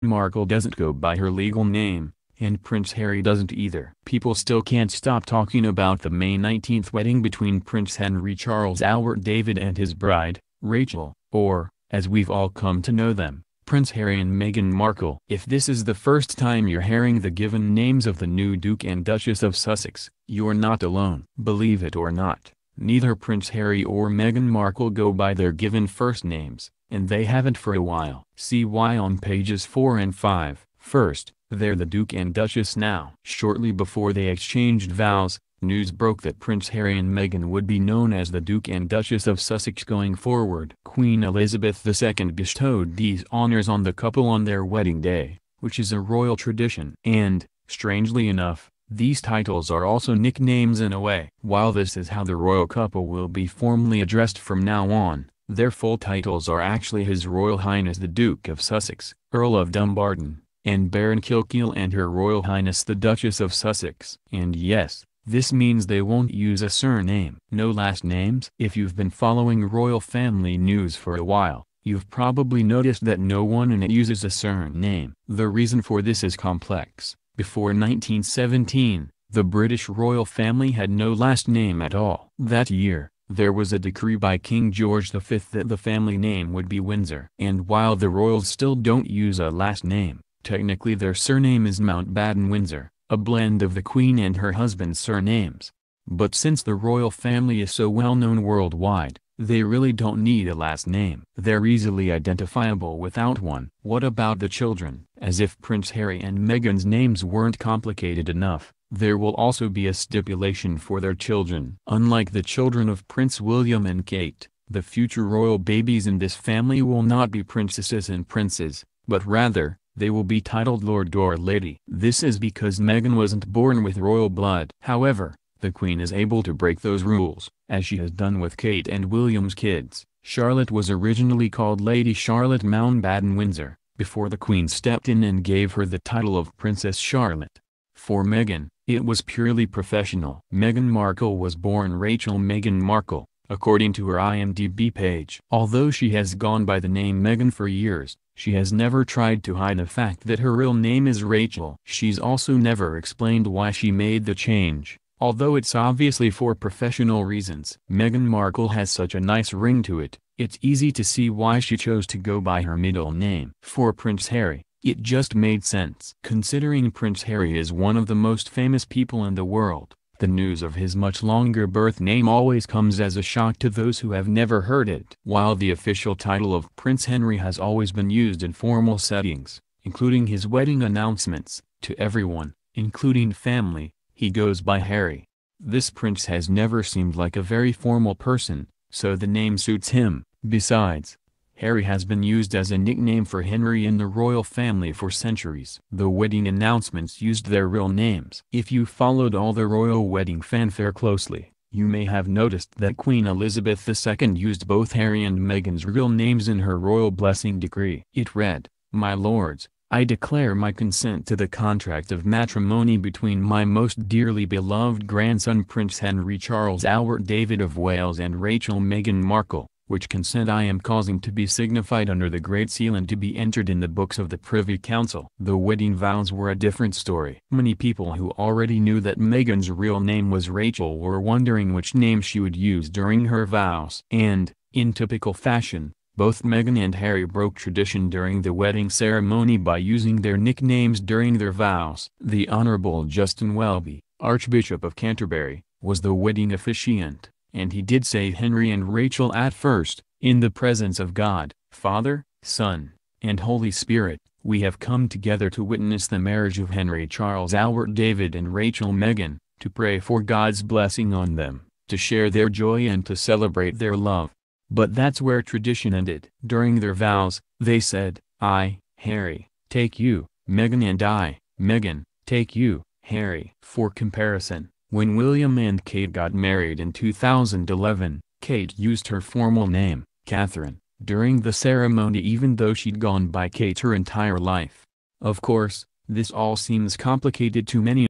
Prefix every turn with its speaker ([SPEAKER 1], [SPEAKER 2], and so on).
[SPEAKER 1] Markle doesn't go by her legal name, and Prince Harry doesn't either. People still can't stop talking about the May 19th wedding between Prince Henry Charles Albert David and his bride, Rachel, or, as we've all come to know them, Prince Harry and Meghan Markle. If this is the first time you're hearing the given names of the new Duke and Duchess of Sussex, you're not alone. Believe it or not, neither Prince Harry or Meghan Markle go by their given first names, and they haven't for a while. See why on pages 4 and 5. First, they're the Duke and Duchess now. Shortly before they exchanged vows, news broke that Prince Harry and Meghan would be known as the Duke and Duchess of Sussex going forward. Queen Elizabeth II bestowed these honors on the couple on their wedding day, which is a royal tradition. And, strangely enough, these titles are also nicknames in a way. While this is how the royal couple will be formally addressed from now on, their full titles are actually His Royal Highness the Duke of Sussex, Earl of Dumbarton, and Baron Kilkeel, and Her Royal Highness the Duchess of Sussex. And yes, this means they won't use a surname. No last names? If you've been following royal family news for a while, you've probably noticed that no one in it uses a surname. The reason for this is complex. Before 1917, the British royal family had no last name at all. That year, there was a decree by King George V that the family name would be Windsor. And while the royals still don't use a last name, technically their surname is Mountbatten-Windsor, a blend of the Queen and her husband's surnames. But since the royal family is so well known worldwide, they really don't need a last name. They're easily identifiable without one. What about the children? As if Prince Harry and Meghan's names weren't complicated enough, there will also be a stipulation for their children. Unlike the children of Prince William and Kate, the future royal babies in this family will not be princesses and princes, but rather, they will be titled Lord or Lady. This is because Meghan wasn't born with royal blood. However, the Queen is able to break those rules, as she has done with Kate and William's kids. Charlotte was originally called Lady Charlotte Mountbatten-Windsor, before the Queen stepped in and gave her the title of Princess Charlotte. For Meghan, it was purely professional. Meghan Markle was born Rachel Meghan Markle, according to her IMDb page. Although she has gone by the name Meghan for years, she has never tried to hide the fact that her real name is Rachel. She's also never explained why she made the change, although it's obviously for professional reasons. Meghan Markle has such a nice ring to it, it's easy to see why she chose to go by her middle name. For Prince Harry, it just made sense. Considering Prince Harry is one of the most famous people in the world, the news of his much longer birth name always comes as a shock to those who have never heard it. While the official title of Prince Henry has always been used in formal settings, including his wedding announcements, to everyone, including family, he goes by Harry. This prince has never seemed like a very formal person, so the name suits him. Besides, Harry has been used as a nickname for Henry in the royal family for centuries. The wedding announcements used their real names. If you followed all the royal wedding fanfare closely, you may have noticed that Queen Elizabeth II used both Harry and Meghan's real names in her royal blessing decree. It read, "My lords, I declare my consent to the contract of matrimony between my most dearly beloved grandson Prince Henry Charles Albert David of Wales and Rachel Meghan Markle, which consent I am causing to be signified under the Great Seal and to be entered in the books of the Privy Council." The wedding vows were a different story. Many people who already knew that Meghan's real name was Rachel were wondering which name she would use during her vows. And, in typical fashion, both Meghan and Harry broke tradition during the wedding ceremony by using their nicknames during their vows. The Honourable Justin Welby, Archbishop of Canterbury, was the wedding officiant, and he did say Henry and Rachel at first. "In the presence of God, Father, Son, and Holy Spirit, we have come together to witness the marriage of Henry Charles Albert David and Rachel Meghan, to pray for God's blessing on them, to share their joy and to celebrate their love." But that's where tradition ended. During their vows, they said, "I, Harry, take you, Meghan, and I, Meghan, take you, Harry." For comparison, when William and Kate got married in 2011, Kate used her formal name, Catherine, during the ceremony even though she'd gone by Kate her entire life. Of course, this all seems complicated to many